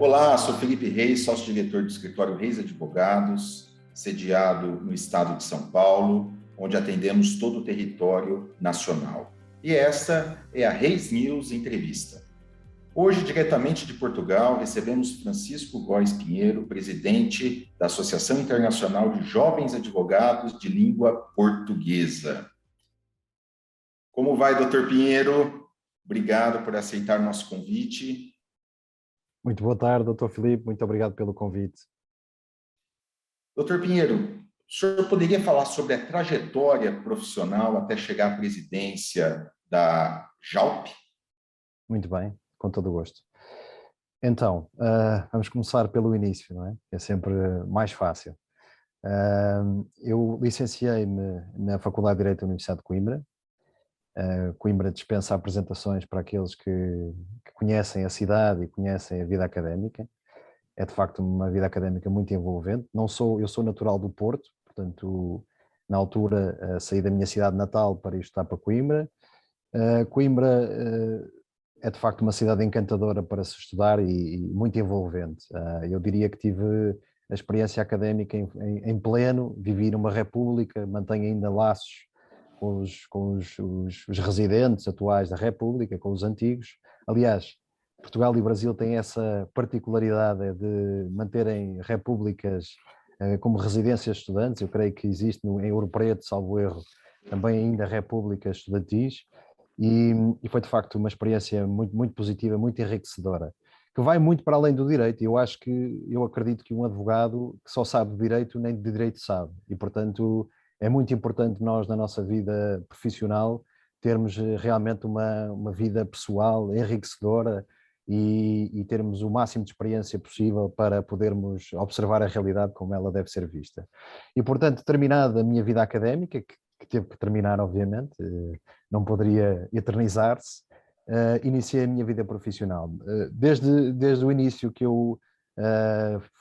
Olá, sou Felipe Reis, sócio-diretor do escritório Reis Advogados, sediado no estado de São Paulo, onde atendemos todo o território nacional. E esta é a Reis News Entrevista. Hoje, diretamente de Portugal, recebemos Francisco Góes Pinheiro, presidente da Associação Internacional de Jovens Advogados de Língua Portuguesa. Como vai, doutor Pinheiro? Obrigado por aceitar nosso convite. Muito boa tarde, doutor Filipe, muito obrigado pelo convite. Doutor Pinheiro, o senhor poderia falar sobre a trajetória profissional até chegar à presidência da JALP? Muito bem, com todo o gosto. Então, vamos começar pelo início, não é? É sempre mais fácil. Eu licenciei-me na Faculdade de Direito da Universidade de Coimbra. Coimbra dispensa apresentações para aqueles que conhecem a cidade e conhecem a vida académica. É de facto uma vida académica muito envolvente. Eu sou natural do Porto, portanto, na altura saí da minha cidade natal para ir estudar para Coimbra. Coimbra é de facto uma cidade encantadora para se estudar e muito envolvente. Eu diria que tive a experiência académica em pleno, vivi numa república, mantenho ainda laços com os residentes atuais da república, com os antigos. Aliás, Portugal e Brasil têm essa particularidade de manterem repúblicas como residências estudantes. Eu creio que existe em Ouro Preto, salvo erro, também ainda repúblicas estudantis. E foi de facto uma experiência muito, muito positiva, muito enriquecedora, que vai muito para além do direito. Eu acredito que um advogado que só sabe de direito, nem de direito sabe. E, portanto, é muito importante nós, na nossa vida profissional, termos realmente uma vida pessoal enriquecedora e termos o máximo de experiência possível para podermos observar a realidade como ela deve ser vista. E, portanto, terminada a minha vida académica, que teve que terminar, obviamente, não poderia eternizar-se, iniciei a minha vida profissional. Desde o início que eu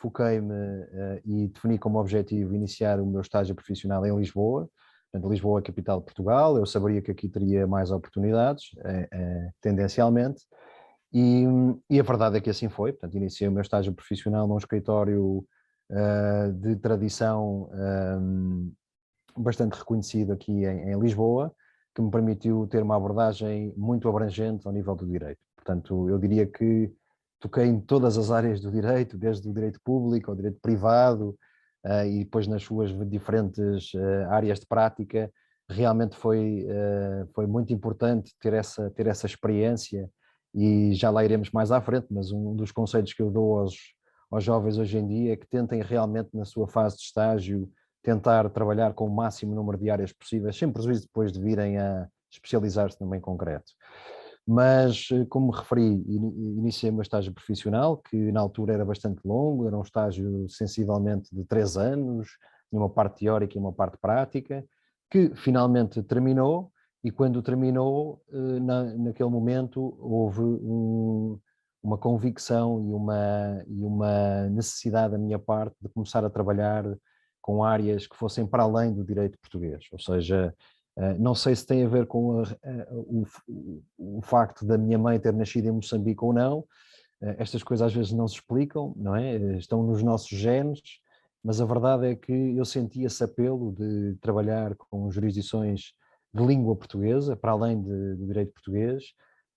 foquei-me e defini como objetivo iniciar o meu estágio profissional em Lisboa. Portanto, Lisboa é a capital de Portugal. Eu saberia que aqui teria mais oportunidades, tendencialmente, e a verdade é que assim foi. Portanto, iniciei o meu estágio profissional num escritório de tradição bastante reconhecido aqui em Lisboa, que me permitiu ter uma abordagem muito abrangente ao nível do direito. Portanto, eu diria que toquei em todas as áreas do direito, desde o direito público ao direito privado, e depois nas suas diferentes áreas de prática. Realmente foi muito importante ter essa experiência, e já lá iremos mais à frente, mas um dos conselhos que eu dou aos jovens hoje em dia é que tentem realmente, na sua fase de estágio, tentar trabalhar com o máximo número de áreas possíveis, sem prejuízo depois de virem a especializar-se num bem concreto. Mas, como referi, iniciei o meu estágio profissional, que na altura era bastante longo, era um estágio sensivelmente de 3 anos, tinha uma parte teórica e uma parte prática, que finalmente terminou, e quando terminou, naquele momento, houve uma convicção e uma necessidade da minha parte de começar a trabalhar com áreas que fossem para além do direito português. Ou seja, não sei se tem a ver com o facto da minha mãe ter nascido em Moçambique ou não. Estas coisas às vezes não se explicam, não é? Estão nos nossos genes, mas a verdade é que eu senti esse apelo de trabalhar com jurisdições de língua portuguesa, para além do direito português,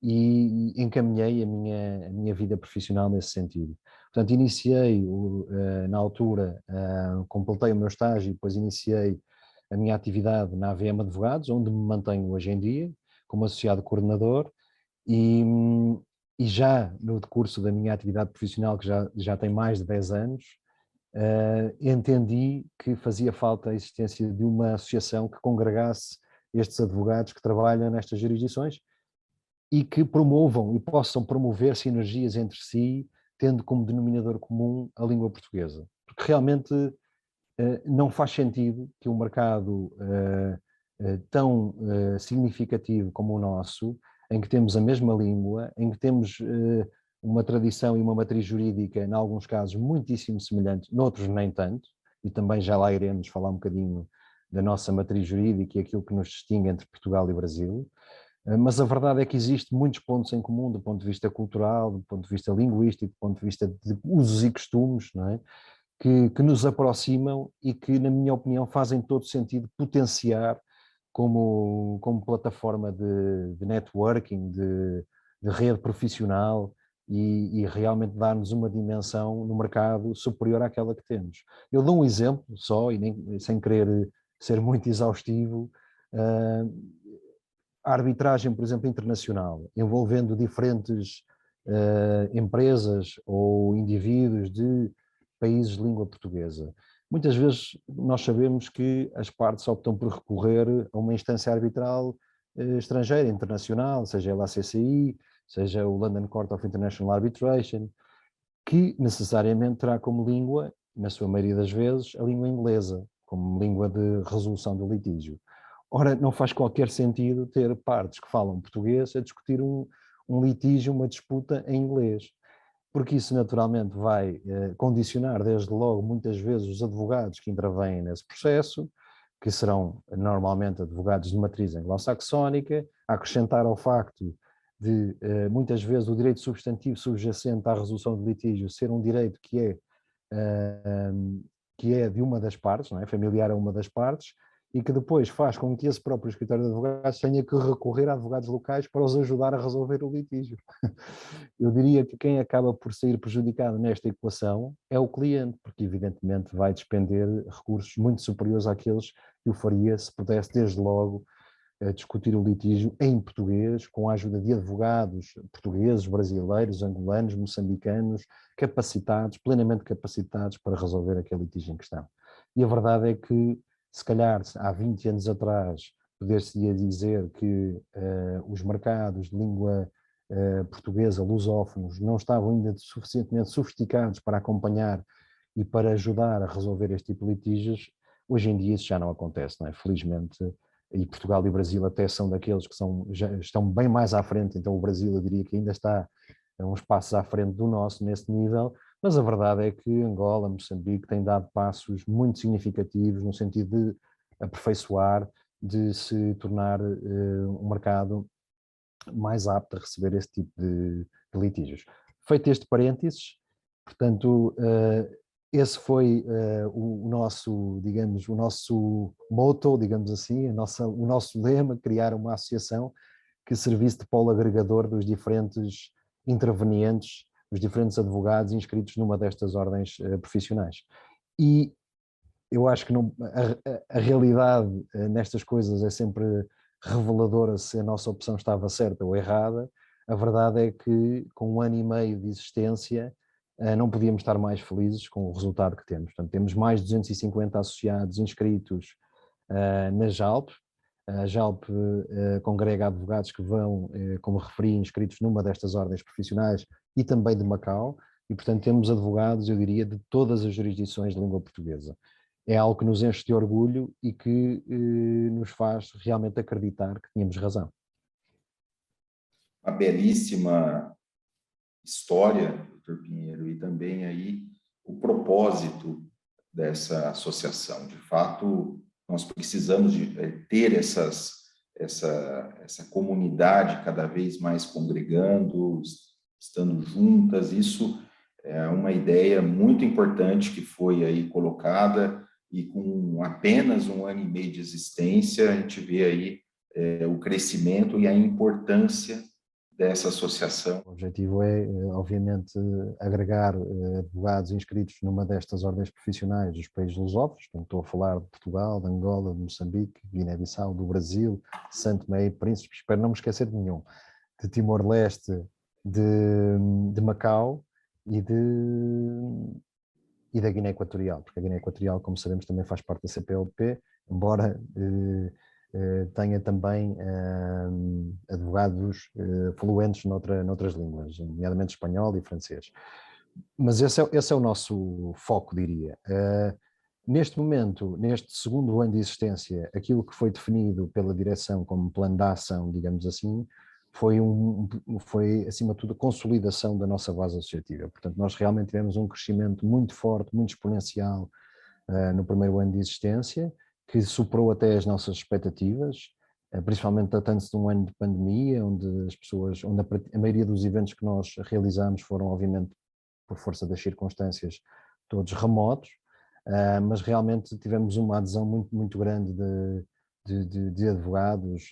e encaminhei a minha vida profissional nesse sentido. Portanto, iniciei, na altura, completei o meu estágio e depois iniciei a minha atividade na AVM Advogados, onde me mantenho hoje em dia, como associado coordenador, e já no decurso da minha atividade profissional, que já tem mais de 10 anos, entendi que fazia falta a existência de uma associação que congregasse estes advogados que trabalham nestas jurisdições e que promovam e possam promover sinergias entre si, tendo como denominador comum a língua portuguesa. Porque realmente não faz sentido que um mercado tão significativo como o nosso, em que temos a mesma língua, em que temos uma tradição e uma matriz jurídica, em alguns casos, muitíssimo semelhantes, noutros nem tanto, e também já lá iremos falar um bocadinho da nossa matriz jurídica e aquilo que nos distingue entre Portugal e Brasil. Mas a verdade é que existe muitos pontos em comum do ponto de vista cultural, do ponto de vista linguístico, do ponto de vista de usos e costumes, não é? Que nos aproximam e que, na minha opinião, fazem todo sentido potenciar como plataforma de networking, de rede profissional e realmente dar-nos uma dimensão no mercado superior àquela que temos. Eu dou um exemplo só, e nem, sem querer ser muito exaustivo, a arbitragem, por exemplo, internacional, envolvendo diferentes empresas ou indivíduos de países de língua portuguesa. Muitas vezes nós sabemos que as partes optam por recorrer a uma instância arbitral estrangeira, internacional, seja ela a CCI, seja o London Court of International Arbitration, que necessariamente terá como língua, na sua maioria das vezes, a língua inglesa, como língua de resolução do litígio. Ora, não faz qualquer sentido ter partes que falam português a discutir um litígio, uma disputa em inglês, porque isso naturalmente vai condicionar desde logo muitas vezes os advogados que intervêm nesse processo, que serão normalmente advogados de matriz anglo-saxónica, a acrescentar ao facto de muitas vezes o direito substantivo subjacente à resolução de litígio ser um direito que é de uma das partes, não é? Familiar a uma das partes, e que depois faz com que esse próprio escritório de advogados tenha que recorrer a advogados locais para os ajudar a resolver o litígio. Eu diria que quem acaba por sair prejudicado nesta equação é o cliente, porque evidentemente vai despender recursos muito superiores àqueles que o faria se pudesse desde logo discutir o litígio em português, com a ajuda de advogados portugueses, brasileiros, angolanos, moçambicanos, capacitados, plenamente capacitados para resolver aquele litígio em questão. E a verdade é que, se calhar, há 20 anos atrás, poder-se-ia dizer que os mercados de língua portuguesa, lusófonos, não estavam ainda suficientemente sofisticados para acompanhar e para ajudar a resolver este tipo de litígios. Hoje em dia isso já não acontece, não é? Felizmente, e Portugal e o Brasil até são daqueles que já estão bem mais à frente, então o Brasil eu diria que ainda está uns passos à frente do nosso nesse nível, mas a verdade é que Angola, Moçambique têm dado passos muito significativos no sentido de aperfeiçoar, de se tornar um mercado mais apto a receber esse tipo de litígios. Feito este parênteses, portanto, esse foi o nosso, digamos, o nosso motto, digamos assim, o nosso lema, criar uma associação que servisse de polo agregador dos diferentes intervenientes, os diferentes advogados inscritos numa destas ordens profissionais. E eu acho que não, a realidade nestas coisas é sempre reveladora se a nossa opção estava certa ou errada. A verdade é que com 1 ano e meio de existência não podíamos estar mais felizes com o resultado que temos. Portanto, temos mais de 250 associados inscritos na JALP. A JALP congrega advogados que vão, como referi, inscritos numa destas ordens profissionais e também de Macau, e portanto temos advogados, eu diria, de todas as jurisdições de língua portuguesa. É algo que nos enche de orgulho e que nos faz realmente acreditar que tínhamos razão. Uma belíssima história, doutor Pinheiro, e também aí o propósito dessa associação. De fato, nós precisamos de ter essa comunidade cada vez mais congregando, estando juntas. Isso é uma ideia muito importante que foi aí colocada, e com apenas 1 ano e meio de existência, a gente vê aí o crescimento e a importância dessa associação. O objetivo é, obviamente, agregar advogados inscritos numa destas ordens profissionais dos países lusófonos. Estou a falar de Portugal, de Angola, de Moçambique, Guiné-Bissau, do Brasil, Santo Tomé e Príncipe, espero não me esquecer de nenhum, de Timor-Leste, de Macau e da Guiné Equatorial, porque a Guiné Equatorial, como sabemos, também faz parte da CPLP, embora tenha também advogados fluentes noutras línguas, nomeadamente espanhol e francês. Mas esse é o nosso foco, diria. Neste momento, neste 2º ano de existência, aquilo que foi definido pela direção como plano de ação, digamos assim, foi, acima de tudo, a consolidação da nossa base associativa. Portanto, nós realmente tivemos um crescimento muito forte, muito exponencial no 1º ano de existência, que superou até as nossas expectativas. principalmente tratando-se de um ano de pandemia, onde a maioria dos eventos que nós realizamos foram, obviamente, por força das circunstâncias, todos remotos, mas realmente tivemos uma adesão muito, muito grande de advogados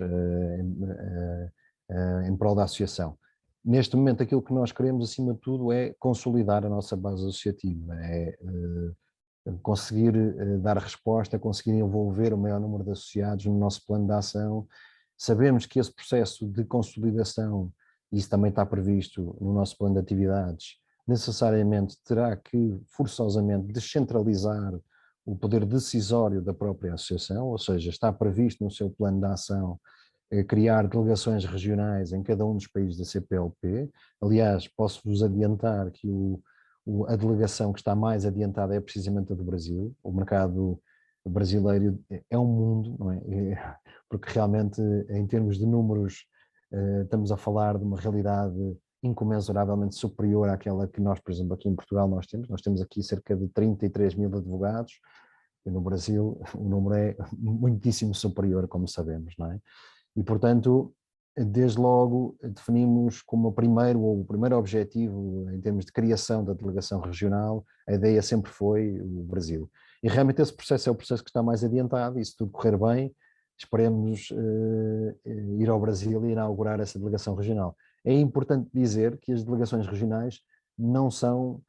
em prol da associação. Neste momento, aquilo que nós queremos, acima de tudo, é consolidar a nossa base associativa, conseguir dar resposta, conseguir envolver o maior número de associados no nosso plano de ação. Sabemos que esse processo de consolidação, isso também está previsto no nosso plano de atividades, necessariamente terá que, forçosamente, descentralizar o poder decisório da própria associação, ou seja, está previsto no seu plano de ação criar delegações regionais em cada um dos países da CPLP. Aliás, posso-vos adiantar que a delegação que está mais adiantada é precisamente a do Brasil. O mercado brasileiro é um mundo, não é? Porque realmente, em termos de números, estamos a falar de uma realidade incomensuravelmente superior àquela que nós, por exemplo, aqui em Portugal nós temos. Nós temos aqui cerca de 33 mil advogados, e no Brasil o número é muitíssimo superior, como sabemos, não é? E, portanto, desde logo definimos como o primeiro objetivo em termos de criação da delegação regional, a ideia sempre foi o Brasil. E realmente esse processo é o processo que está mais adiantado, e se tudo correr bem, esperemos ir ao Brasil e inaugurar essa delegação regional. É importante dizer que as delegações regionais não são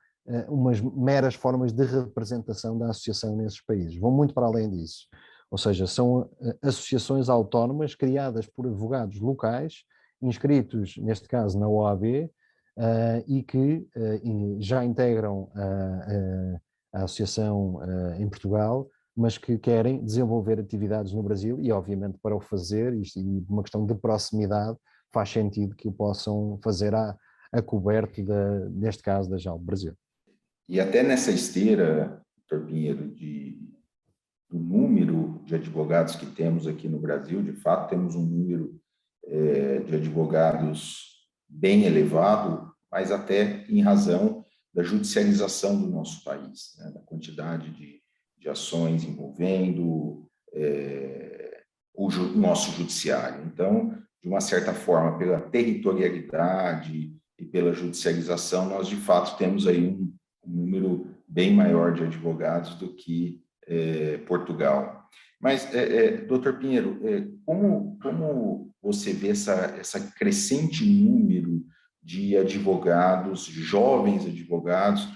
umas meras formas de representação da associação nesses países, vão muito para além disso. Ou seja, são associações autónomas criadas por advogados locais, inscritos, neste caso, na OAB, e que já integram a associação em Portugal, mas que querem desenvolver atividades no Brasil e, obviamente, para o fazer, e uma questão de proximidade, faz sentido que o possam fazer a coberto, neste caso, da JAL Brasil. E até nessa esteira, Dr. Pinheiro, do número de advogados que temos aqui no Brasil, de fato, temos um número de advogados bem elevado, mas até em razão da judicialização do nosso país, né, da quantidade de ações envolvendo o nosso judiciário. Então, de uma certa forma, pela territorialidade e pela judicialização, nós, de fato, temos aí um número bem maior de advogados do que Portugal. Mas, doutor Pinheiro, como você vê essa crescente número de advogados, jovens advogados,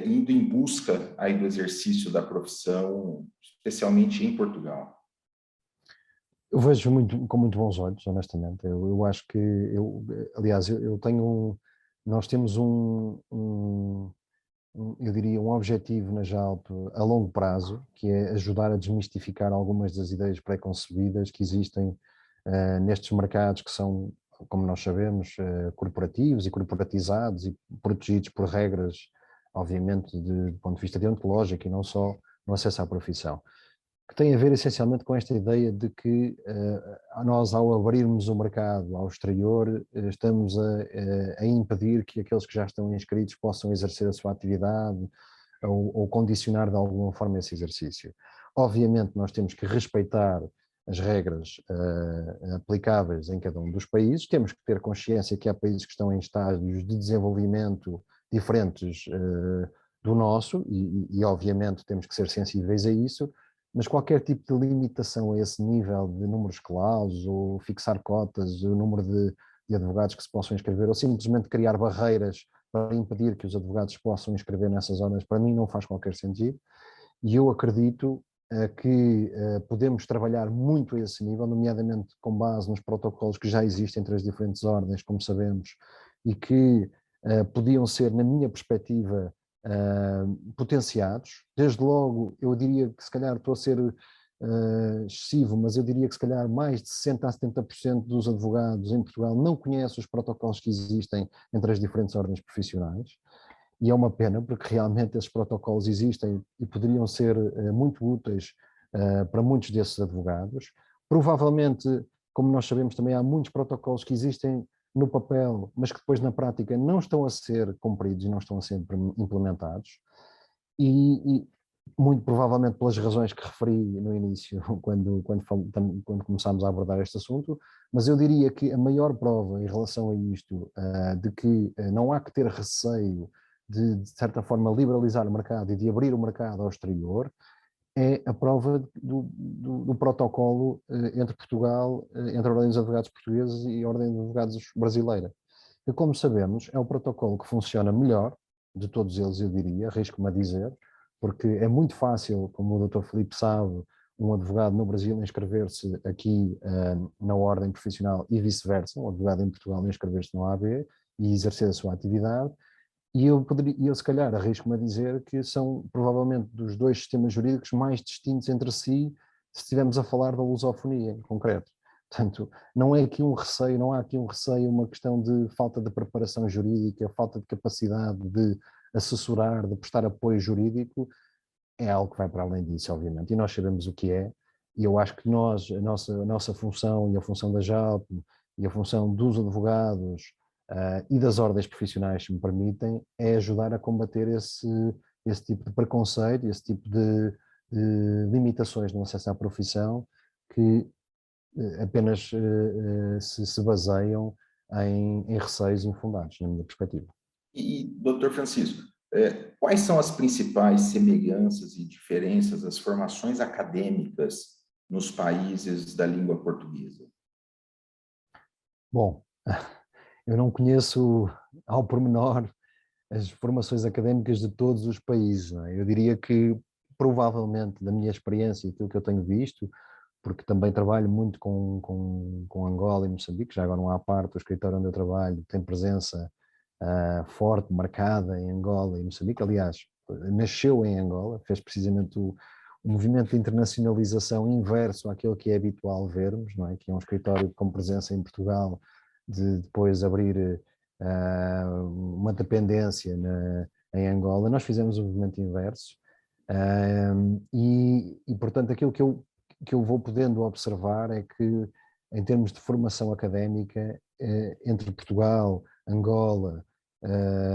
indo em busca aí do exercício da profissão, especialmente em Portugal? Eu vejo com muito bons olhos, honestamente. Eu acho que, aliás, nós temos eu diria, um objetivo na JALP a longo prazo, que é ajudar a desmistificar algumas das ideias pré-concebidas que existem nestes mercados que são, como nós sabemos, corporativos e corporatizados e protegidos por regras, obviamente, do ponto de vista deontológico e não só no acesso à profissão, que tem a ver essencialmente com esta ideia de que nós, ao abrirmos o mercado ao exterior, estamos a impedir que aqueles que já estão inscritos possam exercer a sua atividade ou condicionar de alguma forma esse exercício. Obviamente nós temos que respeitar as regras aplicáveis em cada um dos países, temos que ter consciência que há países que estão em estágios de desenvolvimento diferentes do nosso e obviamente temos que ser sensíveis a isso, mas qualquer tipo de limitação a esse nível de números clausos ou fixar cotas, o número de advogados que se possam inscrever ou simplesmente criar barreiras para impedir que os advogados possam inscrever nessas horas, para mim não faz qualquer sentido. E eu acredito que podemos trabalhar muito a esse nível, nomeadamente com base nos protocolos que já existem entre as diferentes ordens, como sabemos, e que podiam ser, na minha perspectiva, potenciados. Desde logo, eu diria que se calhar estou a ser excessivo, mas eu diria que se calhar mais de 60% a 70% dos advogados em Portugal não conhecem os protocolos que existem entre as diferentes ordens profissionais, e é uma pena porque realmente esses protocolos existem e poderiam ser muito úteis para muitos desses advogados. Provavelmente, como nós sabemos, também há muitos protocolos que existem no papel, mas que depois na prática não estão a ser cumpridos e não estão a ser implementados. E muito provavelmente pelas razões que referi no início, quando começámos a abordar este assunto, mas eu diria que a maior prova em relação a isto, de que não há que ter receio de certa forma, liberalizar o mercado e de abrir o mercado ao exterior, é a prova do protocolo entre Portugal, entre a Ordem dos Advogados Portugueses e a Ordem dos Advogados Brasileira. Que, como sabemos, é o protocolo que funciona melhor de todos eles, eu diria, arrisco-me a dizer, porque é muito fácil, como o Dr. Filipe sabe, um advogado no Brasil inscrever-se aqui na ordem profissional e vice-versa, um advogado em Portugal inscrever-se no AB e exercer a sua atividade. E eu se calhar arrisco-me a dizer que são provavelmente dos dois sistemas jurídicos mais distintos entre si, se estivermos a falar da lusofonia em concreto. Portanto, não é aqui um receio, não há aqui um receio, uma questão de falta de preparação jurídica, falta de capacidade de assessorar, de prestar apoio jurídico, é algo que vai para além disso, obviamente, e nós sabemos o que é, e eu acho que nós, a nossa função e a função da JALP e a função dos advogados e das ordens profissionais, se me permitem, é ajudar a combater esse tipo de preconceito, esse tipo de limitações no acesso à profissão que apenas se baseiam em receios infundados, na minha perspectiva. E, doutor Francisco, quais são as principais semelhanças e diferenças das formações acadêmicas nos países da língua portuguesa? Bom, eu não conheço ao pormenor as formações académicas de todos os países, não é? Eu diria que, provavelmente, da minha experiência e aquilo que eu tenho visto, porque também trabalho muito com Angola e Moçambique, já agora não há parte, o escritório onde eu trabalho tem presença forte, marcada em Angola e Moçambique, aliás, nasceu em Angola, fez precisamente o movimento de internacionalização inverso àquele que é habitual vermos, não é? Que é um escritório com presença em Portugal, de depois abrir uma dependência em Angola. Nós fizemos o movimento inverso portanto, aquilo que eu vou podendo observar é que, em termos de formação académica, entre Portugal, Angola,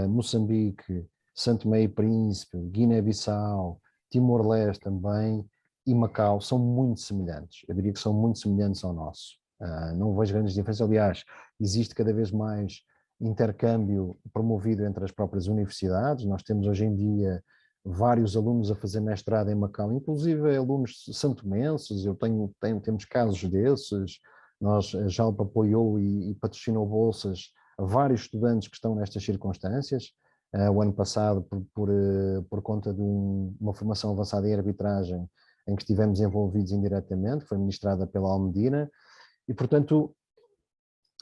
Moçambique, Santo Tomé e Príncipe, Guiné-Bissau, Timor-Leste também e Macau são muito semelhantes. Eu diria que são muito semelhantes ao nosso. Não vejo grandes diferenças. Aliás, existe cada vez mais intercâmbio promovido entre as próprias universidades. Nós temos hoje em dia vários alunos a fazer mestrado em Macau, inclusive alunos santomenses. Temos casos desses. A JALP apoiou e patrocinou bolsas a vários estudantes que estão nestas circunstâncias. O ano passado, por conta de uma formação avançada em arbitragem, em que estivemos envolvidos indiretamente, foi ministrada pela Almedina, e, portanto,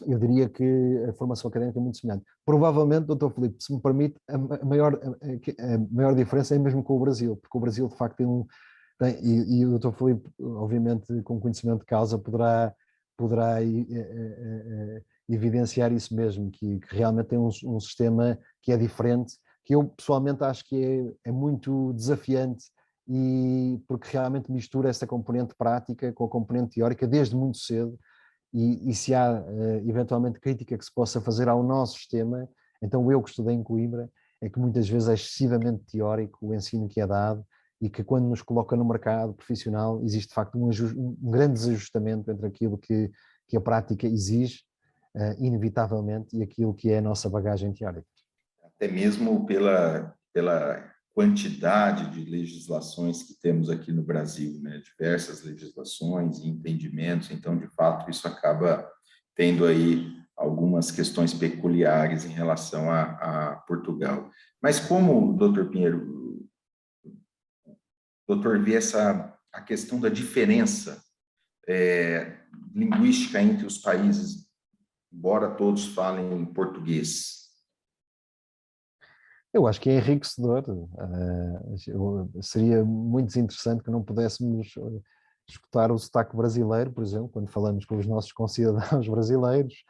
eu diria que a formação académica é muito semelhante. Provavelmente, doutor Filipe, se me permite, a maior diferença é mesmo com o Brasil, porque o Brasil, de facto, e o doutor Filipe, obviamente, com conhecimento de causa, poderá evidenciar isso mesmo, que realmente tem um sistema que é diferente, que eu pessoalmente acho que é muito desafiante, e porque realmente mistura essa componente prática com a componente teórica desde muito cedo, e se há eventualmente crítica que se possa fazer ao nosso sistema, então eu que estudei em Coimbra, é que muitas vezes é excessivamente teórico o ensino que é dado, e que quando nos coloca no mercado profissional existe de facto um grande desajustamento entre aquilo que a prática exige, inevitavelmente, e aquilo que é a nossa bagagem teórica. Até mesmo pela quantidade de legislações que temos aqui no Brasil, né? Diversas legislações e entendimentos, então, de fato, isso acaba tendo aí algumas questões peculiares em relação a Portugal. Mas como, doutor Pinheiro, doutor, vê a questão da diferença linguística entre os países, embora todos falem português? Eu acho que é enriquecedor. Seria muito interessante que não pudéssemos escutar o sotaque brasileiro, por exemplo, quando falamos com os nossos concidadãos brasileiros,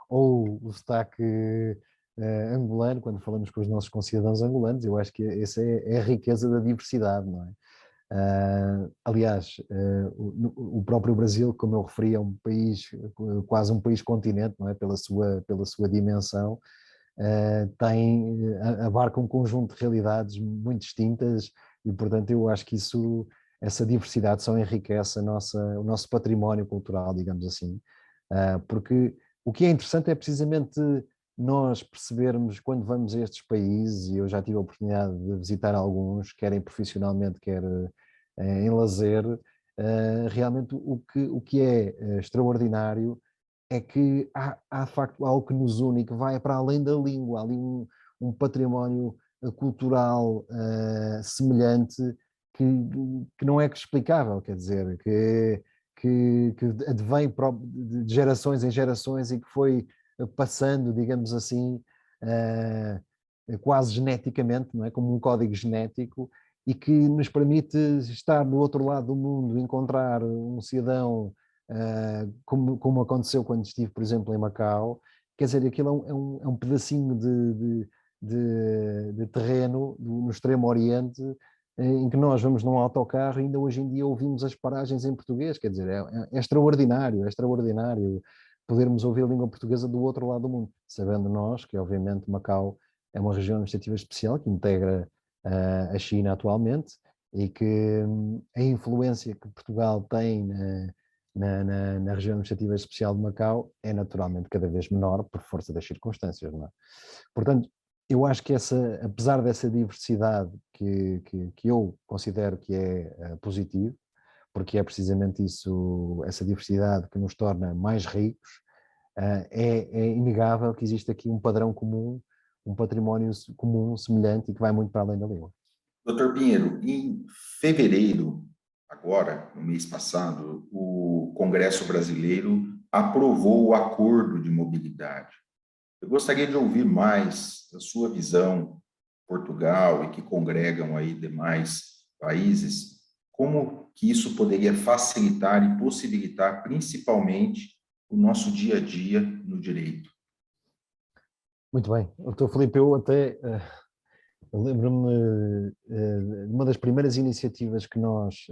ou o sotaque angolano, quando falamos com os nossos concidadãos angolanos. Eu acho que essa é a riqueza da diversidade, não é? Aliás, o próprio Brasil, como eu referi, é um país, quase um país-continente, não é? Pela sua dimensão. Abarca um conjunto de realidades muito distintas, E, portanto, eu acho que essa diversidade só enriquece o nosso património cultural, digamos assim, porque o que é interessante é precisamente nós percebermos quando vamos a estes países, e eu já tive a oportunidade de visitar alguns, quer profissionalmente, quer em lazer, realmente o que é extraordinário é que há de facto algo que nos une, que vai para além da língua, há ali um património cultural semelhante que não é explicável, quer dizer, que advém de gerações em gerações e que foi passando, digamos assim, quase geneticamente, não é? Como um código genético, e que nos permite estar do outro lado do mundo, encontrar um cidadão, como aconteceu quando estive, por exemplo, em Macau. Quer dizer, aquilo é um pedacinho de terreno no Extremo Oriente, em que nós vamos num autocarro e ainda hoje em dia ouvimos as paragens em português. Quer dizer, é extraordinário podermos ouvir a língua portuguesa do outro lado do mundo, sabendo nós que, obviamente, Macau é uma região administrativa especial que integra a China atualmente, e que a influência que Portugal tem na região administrativa especial de Macau é naturalmente cada vez menor por força das circunstâncias, não é? Portanto, eu acho que apesar dessa diversidade que eu considero que é positivo, porque é precisamente isso, essa diversidade que nos torna mais ricos, é inegável que existe aqui um padrão comum, um património comum, semelhante, e que vai muito para além da língua. Doutor Pinheiro, em fevereiro, agora, no mês passado, o Congresso Brasileiro aprovou o Acordo de Mobilidade. Eu gostaria de ouvir mais da sua visão, Portugal e que congregam aí demais países, como que isso poderia facilitar e possibilitar principalmente o nosso dia a dia no direito. Muito bem. Doutor Filipe, eu lembro-me de uma das primeiras iniciativas que nós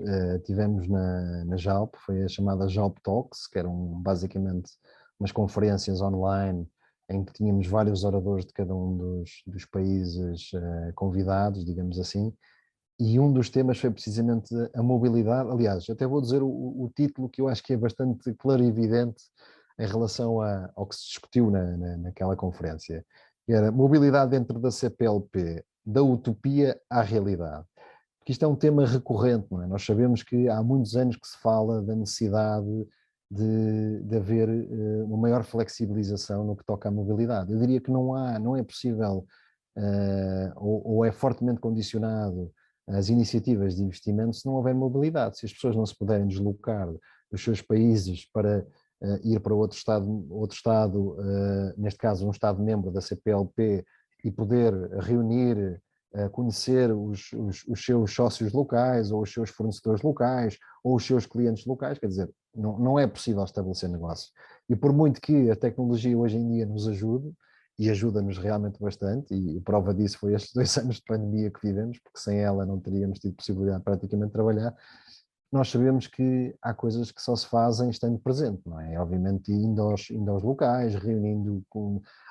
tivemos na JALP, foi a chamada JALP Talks, que eram basicamente umas conferências online em que tínhamos vários oradores de cada um dos países convidados, digamos assim, e um dos temas foi precisamente a mobilidade. Aliás, até vou dizer o título, que eu acho que é bastante claro e evidente em relação ao que se discutiu naquela conferência, que era mobilidade dentro da CPLP, da utopia à realidade. Porque isto é um tema recorrente, não é? Nós sabemos que há muitos anos que se fala da necessidade de haver uma maior flexibilização no que toca à mobilidade. Eu diria que não é possível, ou é fortemente condicionado as iniciativas de investimento se não houver mobilidade. Se as pessoas não se puderem deslocar dos seus países para ir para outro Estado, neste caso um Estado-membro da CPLP, e poder reunir, conhecer os seus sócios locais, ou os seus fornecedores locais, ou os seus clientes locais, quer dizer, não é possível estabelecer negócio. E por muito que a tecnologia hoje em dia nos ajude, e ajuda-nos realmente bastante, e prova disso foi estes 2 anos de pandemia que vivemos, porque sem ela não teríamos tido possibilidade praticamente de trabalhar. Nós sabemos que há coisas que só se fazem estando presente, não é? Obviamente indo aos locais, reunindo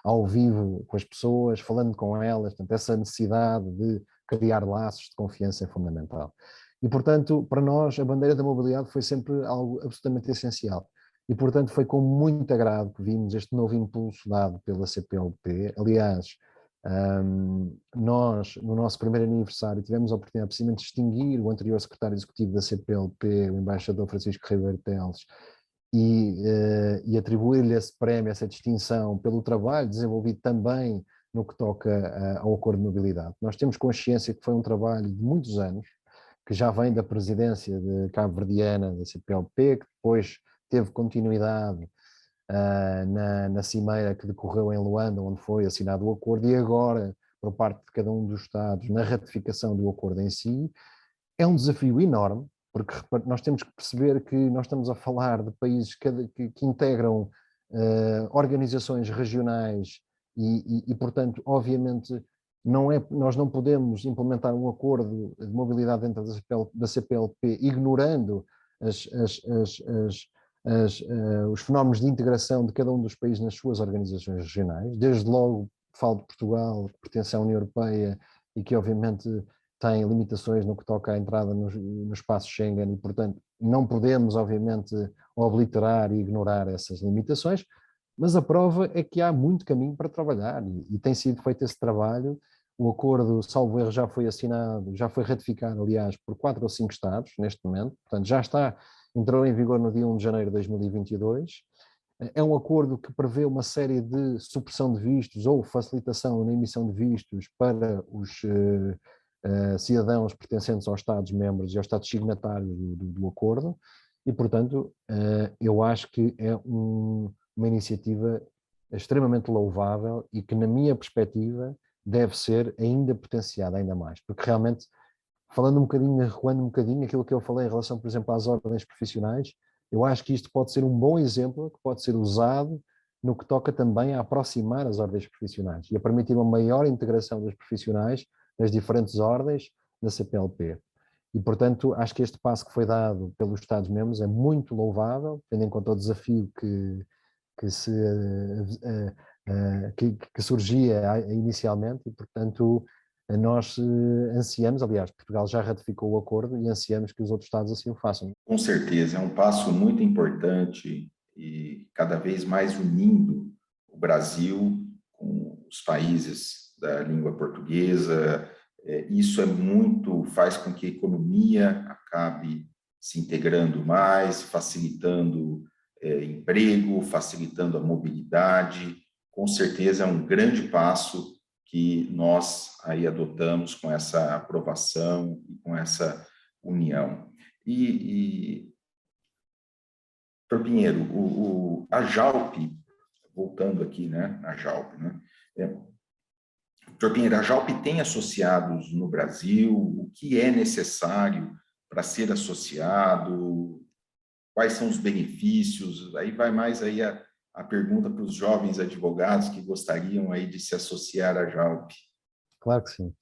ao vivo com as pessoas, falando com elas, portanto, essa necessidade de criar laços de confiança é fundamental. E, portanto, para nós, a bandeira da mobilidade foi sempre algo absolutamente essencial. E, portanto, foi com muito agrado que vimos este novo impulso dado pela CPLP. Aliás, nós, no nosso primeiro aniversário, tivemos a oportunidade precisamente de distinguir o anterior secretário executivo da CPLP, o embaixador Francisco Ribeiro Teles, e atribuir-lhe esse prémio, essa distinção, pelo trabalho desenvolvido também no que toca ao acordo de mobilidade. Nós temos consciência que foi um trabalho de muitos anos, que já vem da presidência de cabo-verdiana da CPLP, que depois teve continuidade na cimeira que decorreu em Luanda, onde foi assinado o acordo, e agora, por parte de cada um dos Estados, na ratificação do acordo em si. É um desafio enorme, porque nós temos que perceber que nós estamos a falar de países que integram organizações regionais e, portanto, obviamente, nós não podemos implementar um acordo de mobilidade dentro da CPLP ignorando os fenómenos de integração de cada um dos países nas suas organizações regionais. Desde logo, falo de Portugal, que pertence à União Europeia e que, obviamente, tem limitações no que toca à entrada no espaço Schengen e, portanto, não podemos, obviamente, obliterar e ignorar essas limitações, mas a prova é que há muito caminho para trabalhar e tem sido feito esse trabalho. O acordo, salvo erro, já foi assinado, já foi ratificado, aliás, por 4 ou 5 Estados neste momento, portanto já está, entrou em vigor no dia 1 de janeiro de 2022. É um acordo que prevê uma série de supressão de vistos ou facilitação na emissão de vistos para os cidadãos pertencentes aos Estados-membros e aos Estados signatários do acordo e, portanto, eu acho que é uma iniciativa extremamente louvável e que, na minha perspectiva, deve ser ainda potenciada ainda mais, porque realmente, falando um bocadinho, recuando um bocadinho aquilo que eu falei em relação, por exemplo, às ordens profissionais, eu acho que isto pode ser um bom exemplo que pode ser usado no que toca também a aproximar as ordens profissionais e a permitir uma maior integração dos profissionais das diferentes ordens da CPLP. E, portanto, acho que este passo que foi dado pelos Estados-membros é muito louvável, tendo em conta o desafio que surgia inicialmente e, portanto, nós ansiamos, aliás, Portugal já ratificou o acordo e ansiamos que os outros Estados assim o façam. Com certeza, é um passo muito importante e cada vez mais unindo o Brasil com os países da língua portuguesa. Isso faz com que a economia acabe se integrando mais, facilitando emprego, facilitando a mobilidade. Com certeza é um grande passo que nós aí adotamos com essa aprovação e com essa união. Doutor Pinheiro, a JALP, voltando aqui, né, a JALP, né? Doutor Pinheiro, a JALP tem associados no Brasil? O que é necessário para ser associado? Quais são os benefícios? Aí vai mais aí a pergunta para os jovens advogados que gostariam aí de se associar à JALP. Claro que sim.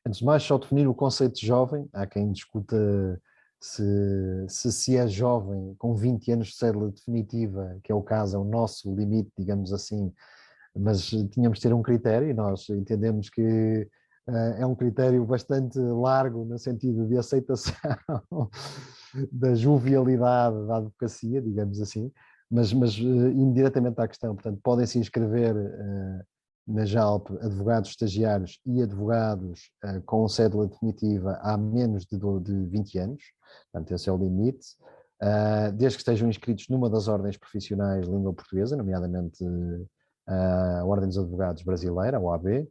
Antes de mais, só definir o conceito de jovem. Há quem discuta se é jovem com 20 anos de cédula definitiva, que é o caso, é o nosso limite, digamos assim, mas tínhamos de ter um critério e nós entendemos que é um critério bastante largo no sentido de aceitação da jovialidade da advocacia, digamos assim, mas indiretamente à questão, portanto, podem se inscrever na JALP advogados estagiários e advogados com cédula definitiva há menos de 20 anos, portanto esse é o limite, desde que estejam inscritos numa das ordens profissionais de língua portuguesa, nomeadamente a Ordem dos Advogados Brasileira, a OAB.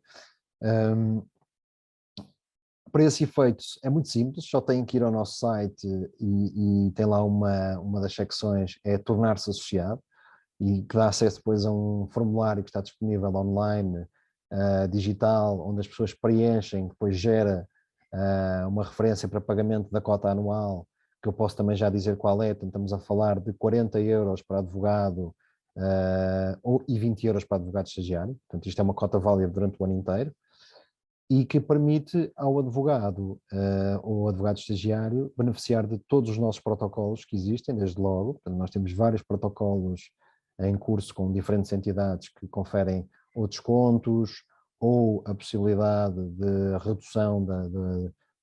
Para esse efeito é muito simples, só têm que ir ao nosso site e tem lá uma das secções, é tornar-se associado, e que dá acesso depois a um formulário que está disponível online, digital, onde as pessoas preenchem, depois gera uma referência para pagamento da cota anual, que eu posso também já dizer qual é. Então, estamos a falar de 40 euros para advogado e 20 euros para advogado estagiário. Portanto, isto é uma cota válida durante o ano inteiro e que permite ao advogado ou advogado estagiário beneficiar de todos os nossos protocolos que existem, desde logo. Portanto, nós temos vários protocolos em curso com diferentes entidades que conferem ou descontos ou a possibilidade de redução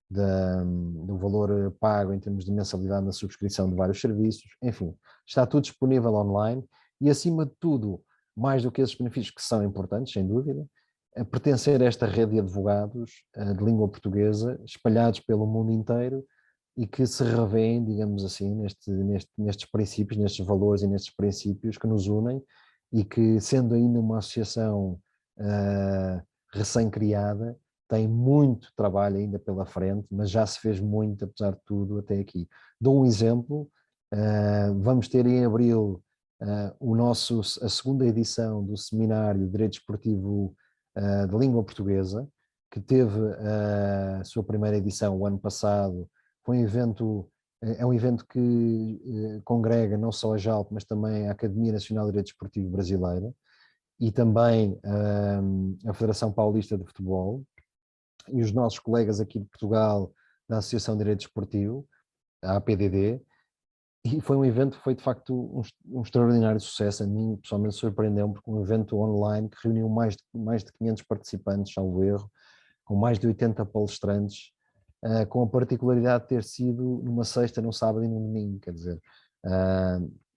do valor pago em termos de mensalidade na subscrição de vários serviços. Enfim, está tudo disponível online e, acima de tudo, mais do que esses benefícios que são importantes, sem dúvida, pertencer a esta rede de advogados de língua portuguesa espalhados pelo mundo inteiro e que se revêem, digamos assim, nestes princípios, nestes valores e nestes princípios que nos unem e que, sendo ainda uma associação recém-criada, tem muito trabalho ainda pela frente, mas já se fez muito, apesar de tudo, até aqui. Dou um exemplo, vamos ter em abril a segunda edição do Seminário de Direito Desportivo de Língua Portuguesa, que teve a sua primeira edição o ano passado. Foi é um evento que congrega não só a JALP, mas também a Academia Nacional de Direito Desportivo Brasileira e também a Federação Paulista de Futebol e os nossos colegas aqui de Portugal da Associação de Direito Desportivo, a APDD, e foi um evento que foi de facto um extraordinário sucesso. A mim pessoalmente surpreendeu-me, porque um evento online que reuniu mais de 500 participantes, salvo erro, com mais de 80 palestrantes, com a particularidade de ter sido numa sexta, num sábado e num domingo, quer dizer,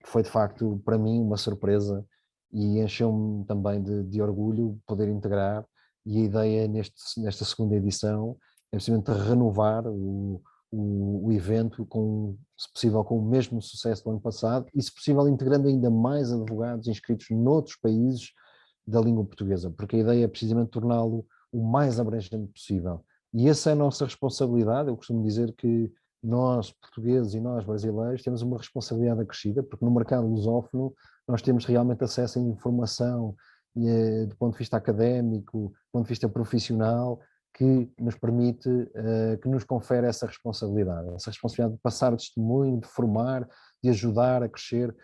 foi de facto para mim uma surpresa e encheu-me também de orgulho poder integrar, e a ideia nesta segunda edição é precisamente renovar o evento, se possível com o mesmo sucesso do ano passado e, se possível, integrando ainda mais advogados inscritos noutros países da língua portuguesa, porque a ideia é precisamente torná-lo o mais abrangente possível. E essa é a nossa responsabilidade. Eu costumo dizer que nós, portugueses, e nós, brasileiros, temos uma responsabilidade acrescida, porque no mercado lusófono nós temos realmente acesso a informação do ponto de vista académico, do ponto de vista profissional, que nos permite, que nos confere essa responsabilidade de passar o testemunho, de formar, de ajudar a crescer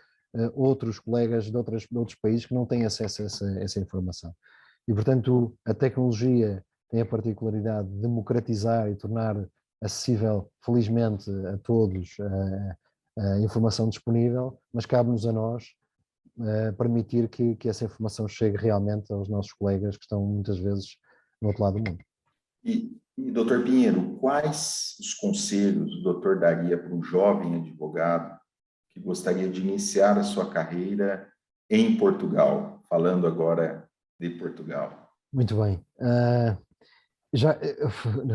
outros colegas de outros países que não têm acesso a essa informação. E, portanto, a tecnologia tem a particularidade de democratizar e tornar acessível, felizmente, a todos a informação disponível, mas cabe-nos a nós permitir que essa informação chegue realmente aos nossos colegas que estão muitas vezes no outro lado do mundo. E doutor Pinheiro, quais os conselhos o doutor daria para um jovem advogado que gostaria de iniciar a sua carreira em Portugal, falando agora de Portugal? Muito bem.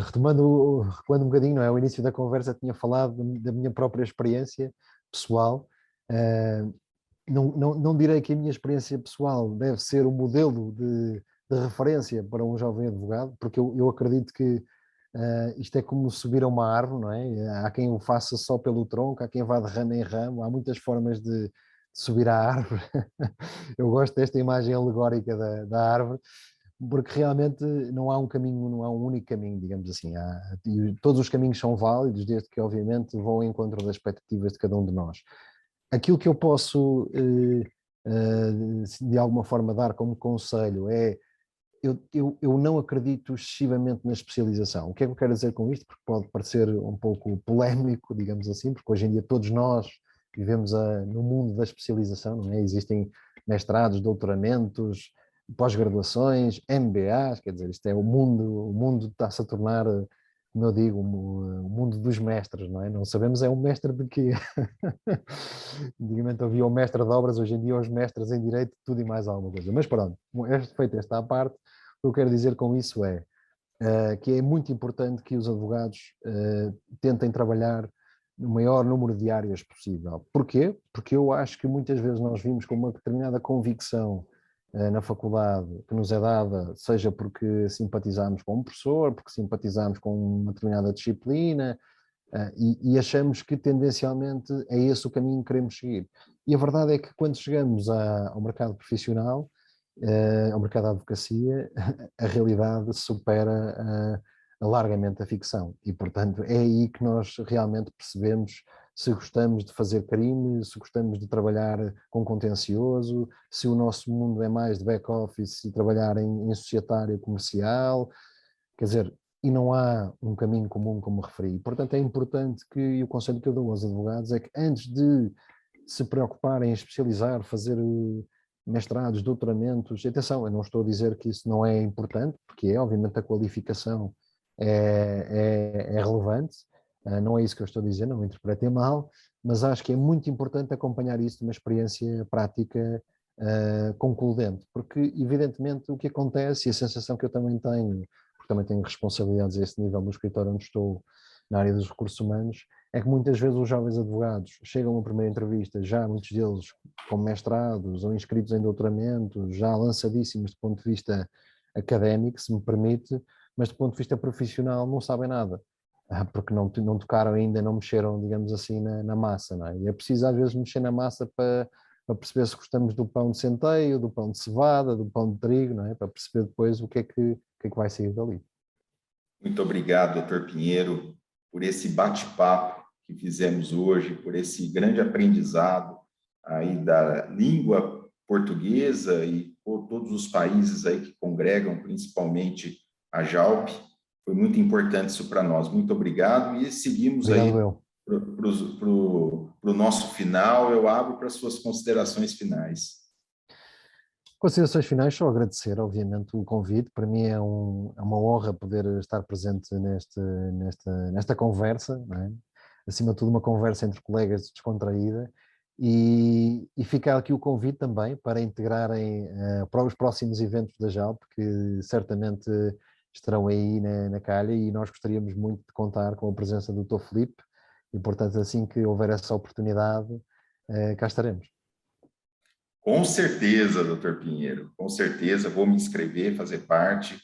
Retomando um bocadinho, não é? Ao início da conversa tinha falado da minha própria experiência pessoal. Não direi que a minha experiência pessoal deve ser o modelo de referência para um jovem advogado, porque eu acredito que isto é como subir a uma árvore, não é? Há quem o faça só pelo tronco, há quem vá de ramo em ramo, há muitas formas de subir à árvore. Eu gosto desta imagem alegórica da árvore, porque realmente não há um caminho, não há um único caminho, digamos assim. Todos os caminhos são válidos, desde que, obviamente, vão ao encontro das expectativas de cada um de nós. Aquilo que eu posso, de alguma forma, dar como conselho é: eu não acredito excessivamente na especialização. O que é que eu quero dizer com isto? Porque pode parecer um pouco polémico, digamos assim, porque hoje em dia todos nós vivemos no mundo da especialização, não é? Existem mestrados, doutoramentos, pós-graduações, MBAs, quer dizer, isto é o mundo está-se a tornar, como eu digo, o mundo dos mestres, não é? Não sabemos é um mestre de quê. Antigamente havia o mestre de obras, hoje em dia os mestres em direito, tudo e mais alguma coisa. Mas pronto, feito esta à parte, o que eu quero dizer com isso é que é muito importante que os advogados tentem trabalhar no maior número de áreas possível. Porquê? Porque eu acho que muitas vezes nós vimos com uma determinada convicção na faculdade que nos é dada, seja porque simpatizamos com um professor, porque simpatizamos com uma determinada disciplina, e achamos que tendencialmente é esse o caminho que queremos seguir. E a verdade é que quando chegamos ao mercado profissional, ao mercado da advocacia, a realidade supera largamente a ficção. E, portanto, é aí que nós realmente percebemos se gostamos de fazer crime, se gostamos de trabalhar com contencioso, se o nosso mundo é mais de back-office e trabalhar em societário comercial. Quer dizer, e não há um caminho comum, como referi. Portanto, é importante e o conselho que eu dou aos advogados é que, antes de se preocuparem em especializar, fazer mestrados, doutoramentos, atenção, eu não estou a dizer que isso não é importante, porque obviamente a qualificação é relevante, não é isso que eu estou a dizer, não me interpretem mal, mas acho que é muito importante acompanhar isso de uma experiência prática concludente, porque evidentemente o que acontece, e a sensação que eu também tenho, porque também tenho responsabilidades a esse nível no escritório onde estou, na área dos recursos humanos, é que muitas vezes os jovens advogados chegam a uma primeira entrevista, já muitos deles com mestrados ou inscritos em doutoramentos, já lançadíssimos do ponto de vista académico, se me permite, mas do ponto de vista profissional não sabem nada, porque não tocaram ainda, não mexeram, digamos assim, na massa, não é? E é preciso às vezes mexer na massa para perceber se gostamos do pão de centeio, do pão de cevada, do pão de trigo, não é? Para perceber depois o que é que vai sair dali. Muito obrigado, doutor Pinheiro, por esse bate-papo que fizemos hoje, por esse grande aprendizado aí da língua portuguesa e por todos os países aí que congregam, principalmente a JALP. Foi muito importante isso para nós. Muito obrigado e seguimos Obrigado, aí eu. para o nosso final. Eu abro para as suas considerações finais. Considerações finais, só agradecer, obviamente, o convite. Para mim é uma honra poder estar presente nesta conversa, não é? Acima de tudo, uma conversa entre colegas descontraída. E fica aqui o convite também para integrarem para os próximos eventos da JALP, que certamente estarão aí na calha, e nós gostaríamos muito de contar com a presença do Dr. Filipe, e, portanto, assim que houver essa oportunidade, cá estaremos. Com certeza, doutor Pinheiro, com certeza, vou me inscrever, fazer parte.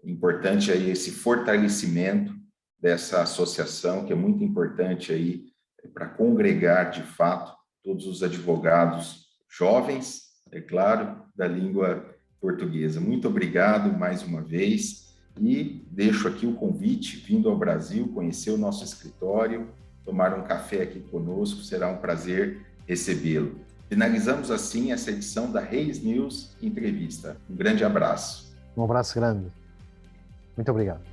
Importante aí esse fortalecimento dessa associação, que é muito importante aí para congregar, de fato, todos os advogados jovens, é claro, da língua portuguesa. Muito obrigado mais uma vez e deixo aqui o convite, vindo ao Brasil, conhecer o nosso escritório, tomar um café aqui conosco, será um prazer recebê-lo. Finalizamos assim essa edição da Reis News Entrevista. Um grande abraço. Um abraço grande. Muito obrigado.